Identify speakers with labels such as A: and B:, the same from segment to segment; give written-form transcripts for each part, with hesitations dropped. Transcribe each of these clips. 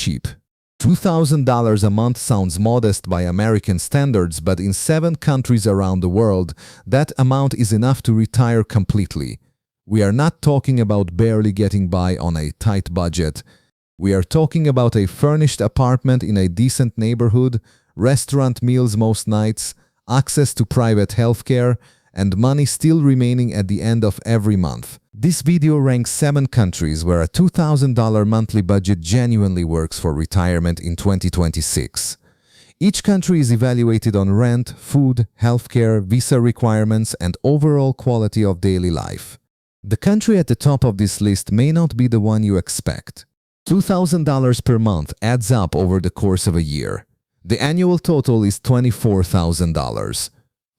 A: cheap. $2,000 a month sounds modest by American standards, but in 7 countries around the world, that amount is enough to retire completely. We are not talking about barely getting by on a tight budget. We are talking about a furnished apartment in a decent neighborhood, restaurant meals most nights, access to private healthcare, and money still remaining at the end of every month. This video ranks 7 countries where a $2,000 monthly budget genuinely works for retirement in 2026. Each country is evaluated on rent, food, healthcare, visa requirements, and overall quality of daily life. The country at the top of this list may not be the one you expect. $2,000 per month adds up over the course of a year. The annual total is $24,000.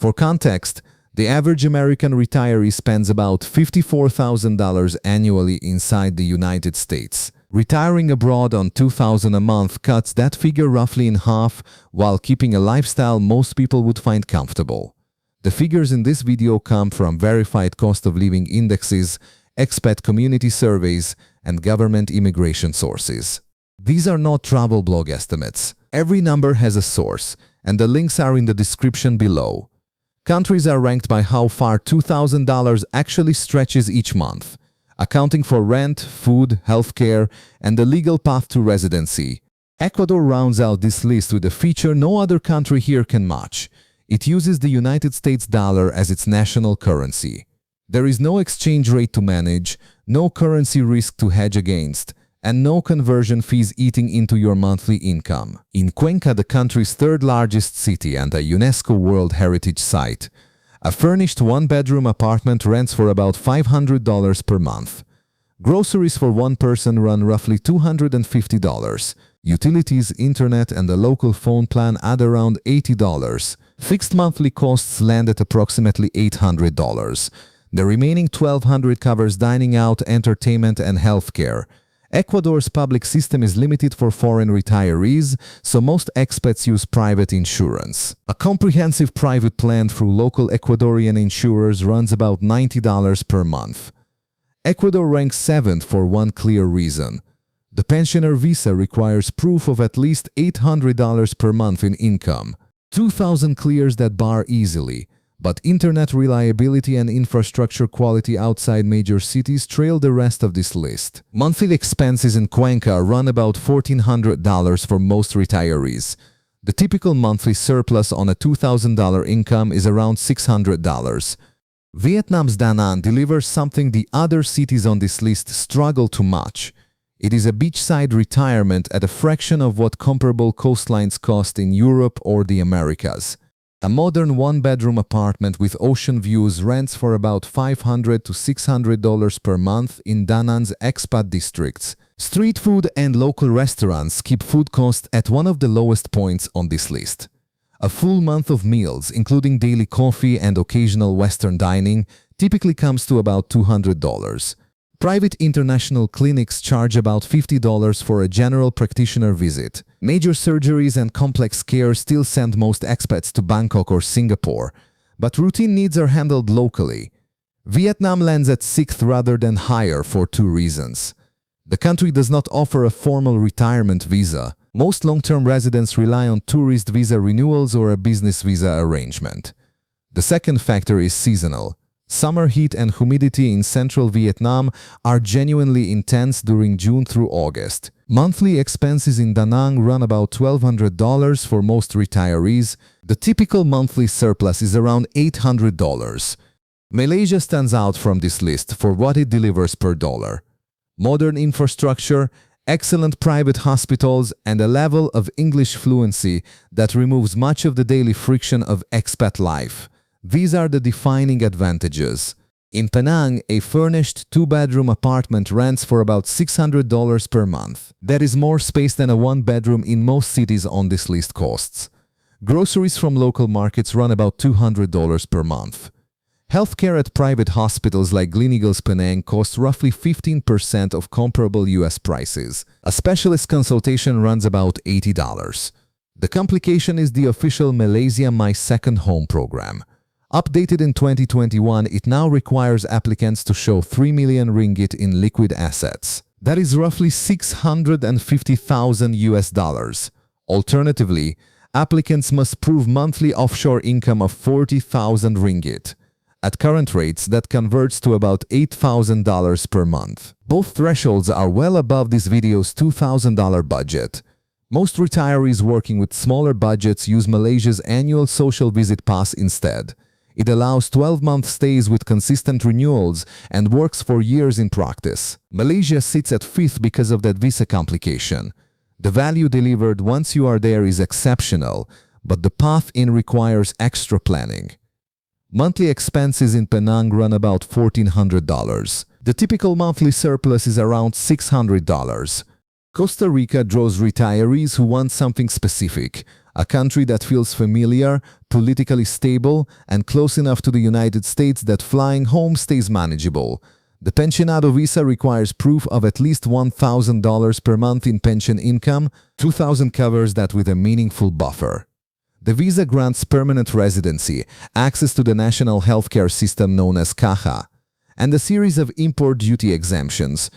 A: For context, the average American retiree spends about $54,000 annually inside the United States. Retiring abroad on $2,000 a month cuts that figure roughly in half while keeping a lifestyle most people would find comfortable. The figures in this video come from verified cost of living indexes, expat community surveys, and government immigration sources. These are not travel blog estimates. Every number has a source, and the links are in the description below. Countries are ranked by how far $2,000 actually stretches each month, accounting for rent, food, healthcare, and the legal path to residency. Ecuador rounds out this list with a feature no other country here can match. It uses the United States dollar as its national currency. There is no exchange rate to manage, no currency risk to hedge against, and no conversion fees eating into your monthly income. In Cuenca, the country's 3rd largest city and a UNESCO World Heritage Site, a furnished 1-bedroom apartment rents for about $500 per month. Groceries for one person run roughly $250. Utilities, internet, and a local phone plan add around $80. Fixed monthly costs land at approximately $800. The remaining $1,200 covers dining out, entertainment, and healthcare. Ecuador's public system is limited for foreign retirees, so most expats use private insurance. A comprehensive private plan through local Ecuadorian insurers runs about $90 per month. Ecuador ranks 7th for one clear reason. The pensioner visa requires proof of at least $800 per month in income. 2,000 clears that bar easily. But internet reliability and infrastructure quality outside major cities trail the rest of this list. Monthly expenses in Cuenca run about $1,400 for most retirees. The typical monthly surplus on a $2,000 income is around $600. Vietnam's Da Nang delivers something the other cities on this list struggle to match. It is a beachside retirement at a fraction of what comparable coastlines cost in Europe or the Americas. A modern 1-bedroom apartment with ocean views rents for about $500 to $600 per month in Da Nang's expat districts. Street food and local restaurants keep food costs at one of the lowest points on this list. A full month of meals, including daily coffee and occasional Western dining, typically comes to about $200. Private international clinics charge about $50 for a general practitioner visit. Major surgeries and complex care still send most expats to Bangkok or Singapore, but routine needs are handled locally. Vietnam lands at 6th rather than higher for 2 reasons. The country does not offer a formal retirement visa. Most long-term residents rely on tourist visa renewals or a business visa arrangement. The second factor is seasonal. Summer heat and humidity in central Vietnam are genuinely intense during June through August. Monthly expenses in Da Nang run about $1,200 for most retirees. The typical monthly surplus is around $800. Malaysia stands out from this list for what it delivers per dollar. Modern infrastructure, excellent private hospitals, and a level of English fluency that removes much of the daily friction of expat life. These are the defining advantages. In Penang, a furnished 2-bedroom apartment rents for about $600 per month. That is more space than a 1-bedroom in most cities on this list costs. Groceries from local markets run about $200 per month. Healthcare at private hospitals like Gleneagles Penang costs roughly 15% of comparable US prices. A specialist consultation runs about $80. The complication is the official Malaysia My Second Home program. Updated in 2021, it now requires applicants to show 3 million ringgit in liquid assets. That is roughly 650,000 US dollars. Alternatively, applicants must prove monthly offshore income of 40,000 ringgit. At current rates, that converts to about $8,000 per month. Both thresholds are well above this video's $2,000 budget. Most retirees working with smaller budgets use Malaysia's annual social visit pass instead. It allows 12-month stays with consistent renewals and works for years in practice. Malaysia sits at 5th because of that visa complication. The value delivered once you are there is exceptional, but the path in requires extra planning. Monthly expenses in Penang run about $1,400. The typical monthly surplus is around $600. Costa Rica draws retirees who want something specific, a country that feels familiar, politically stable, and close enough to the United States that flying home stays manageable. The Pensionado visa requires proof of at least $1,000 per month in pension income. $2,000 covers that with a meaningful buffer. The visa grants permanent residency, access to the national healthcare system known as CAHA, and a series of import duty exemptions.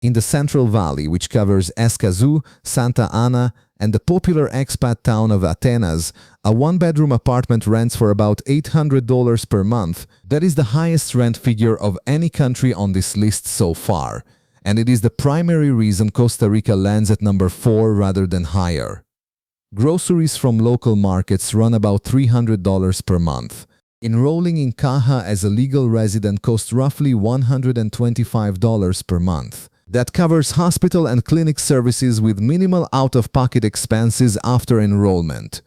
A: In the Central Valley, which covers Escazú, Santa Ana, and the popular expat town of Atenas, a one-bedroom apartment rents for about $800 per month. That is the highest rent figure of any country on this list so far, and it is the primary reason Costa Rica lands at number 4 rather than higher. Groceries from local markets run about $300 per month. Enrolling in CAHA as a legal resident costs roughly $125 per month. That covers hospital and clinic services with minimal out-of-pocket expenses after enrollment.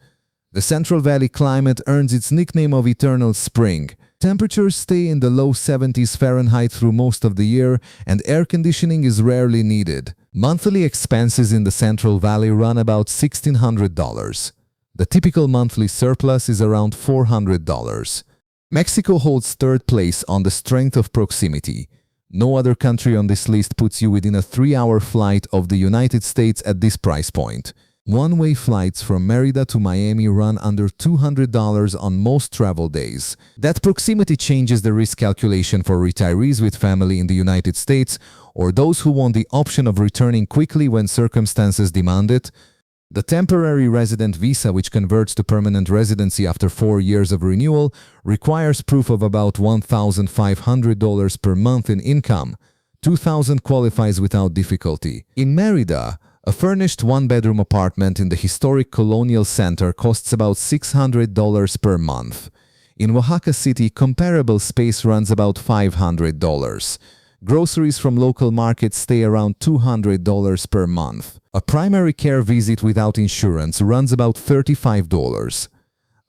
A: The Central Valley climate earns its nickname of Eternal Spring. Temperatures stay in the low 70s Fahrenheit through most of the year, and air conditioning is rarely needed. Monthly expenses in the Central Valley run about $1,600. The typical monthly surplus is around $400. Mexico holds 3rd place on the strength of proximity. No other country on this list puts you within a 3-hour flight of the United States at this price point. One-way flights from Merida to Miami run under $200 on most travel days. That proximity changes the risk calculation for retirees with family in the United States or those who want the option of returning quickly when circumstances demand it. The temporary resident visa, which converts to permanent residency after 4 years of renewal, requires proof of about $1,500 per month in income. $2,000 qualifies without difficulty. In Merida, a furnished one-bedroom apartment in the historic colonial center costs about $600 per month. In Oaxaca City, comparable space runs about $500. Groceries from local markets stay around $200 per month. A primary care visit without insurance runs about $35.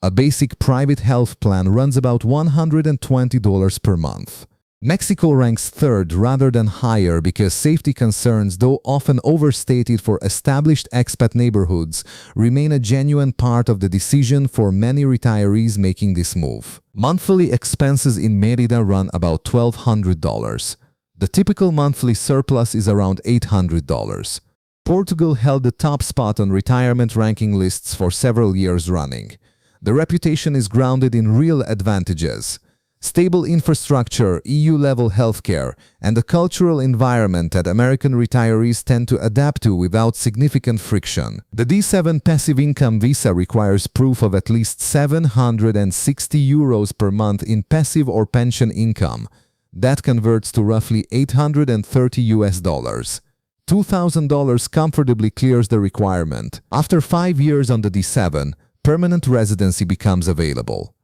A: A basic private health plan runs about $120 per month. Mexico ranks 3rd rather than higher because safety concerns, though often overstated for established expat neighborhoods, remain a genuine part of the decision for many retirees making this move. Monthly expenses in Merida run about $1,200. The typical monthly surplus is around $800. Portugal held the top spot on retirement ranking lists for several years running. The reputation is grounded in real advantages: stable infrastructure, EU-level healthcare, and a cultural environment that American retirees tend to adapt to without significant friction. The D7 passive income visa requires proof of at least €760 per month in passive or pension income. That converts to roughly $830. $2,000 comfortably clears the requirement. After 5 years on the D7, permanent residency becomes available.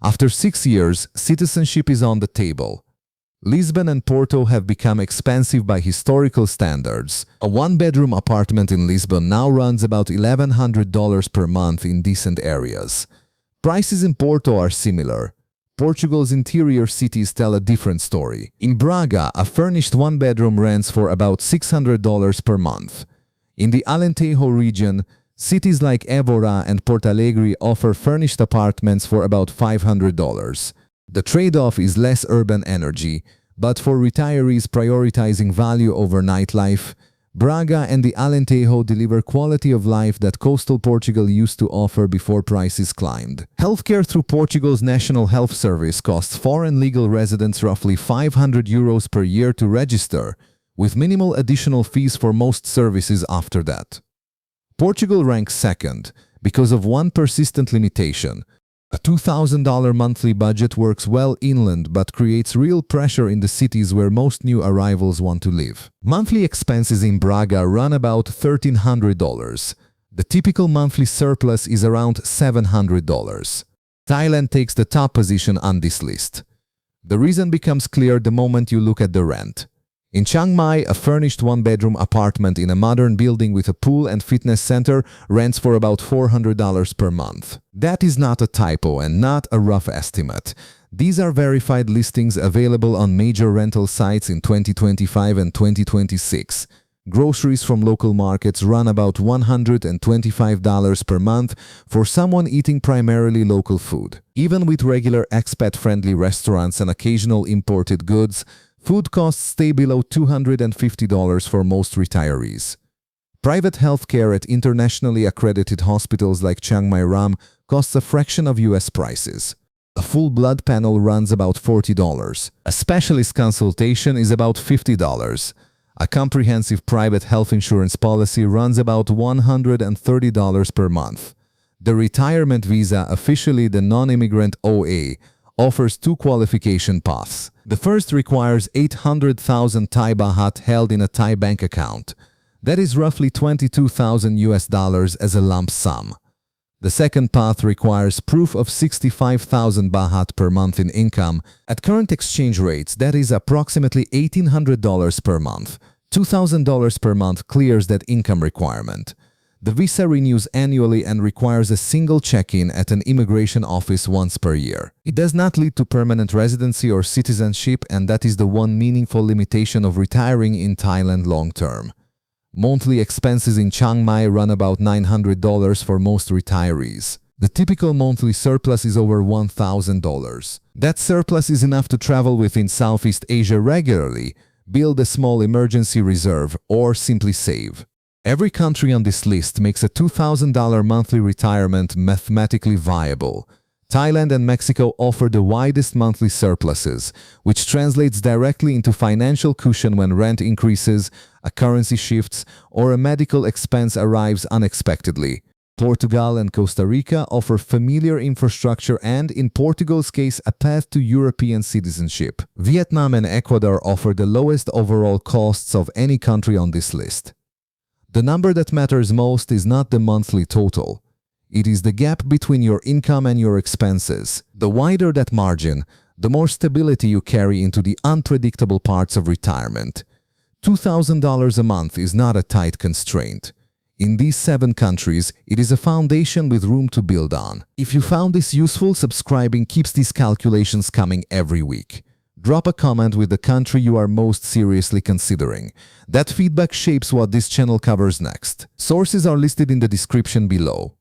A: After 6 years, citizenship is on the table. Lisbon and Porto have become expensive by historical standards. A one-bedroom apartment in Lisbon now runs about $1,100 per month in decent areas. Prices in Porto are similar. Portugal's interior cities tell a different story. In Braga, a furnished one-bedroom rents for about $600 per month. In the Alentejo region, cities like Évora and Porto Alegre offer furnished apartments for about $500. The trade-off is less urban energy, but for retirees prioritizing value over nightlife, Braga and the Alentejo deliver quality of life that coastal Portugal used to offer before prices climbed. Healthcare through Portugal's National Health Service costs foreign legal residents roughly €500 per year to register, with minimal additional fees for most services after that. Portugal ranks second because of one persistent limitation. A $2,000 monthly budget works well inland but creates real pressure in the cities where most new arrivals want to live. Monthly expenses in Braga run about $1,300. The typical monthly surplus is around $700. Thailand takes the top position on this list. The reason becomes clear the moment you look at the rent. In Chiang Mai, a furnished one-bedroom apartment in a modern building with a pool and fitness center rents for about $400 per month. That is not a typo and not a rough estimate. These are verified listings available on major rental sites in 2025 and 2026. Groceries from local markets run about $125 per month for someone eating primarily local food. Even with regular expat-friendly restaurants and occasional imported goods, food costs stay below $250 for most retirees. Private healthcare at internationally accredited hospitals like Chiang Mai Ram costs a fraction of US prices. A full blood panel runs about $40. A specialist consultation is about $50. A comprehensive private health insurance policy runs about $130 per month. The retirement visa, officially the non-immigrant OA, offers two qualification paths. The first requires 800,000 Thai baht held in a Thai bank account. That is roughly 22,000 US dollars as a lump sum. The second path requires proof of 65,000 baht per month in income. At current exchange rates, that is approximately $1,800 per month. $2,000 per month clears that income requirement. The visa renews annually and requires a single check-in at an immigration office once per year. It does not lead to permanent residency or citizenship, and that is the one meaningful limitation of retiring in Thailand long-term. Monthly expenses in Chiang Mai run about $900 for most retirees. The typical monthly surplus is over $1,000. That surplus is enough to travel within Southeast Asia regularly, build a small emergency reserve, or simply save. Every country on this list makes a $2,000 monthly retirement mathematically viable. Thailand and Mexico offer the widest monthly surpluses, which translates directly into financial cushion when rent increases, a currency shifts, or a medical expense arrives unexpectedly. Portugal and Costa Rica offer familiar infrastructure and, in Portugal's case, a path to European citizenship. Vietnam and Ecuador offer the lowest overall costs of any country on this list. The number that matters most is not the monthly total. It is the gap between your income and your expenses. The wider that margin, the more stability you carry into the unpredictable parts of retirement. $2,000 a month is not a tight constraint. In these 7 countries, it is a foundation with room to build on. If you found this useful, subscribing keeps these calculations coming every week. Drop a comment with the country you are most seriously considering. That feedback shapes what this channel covers next. Sources are listed in the description below.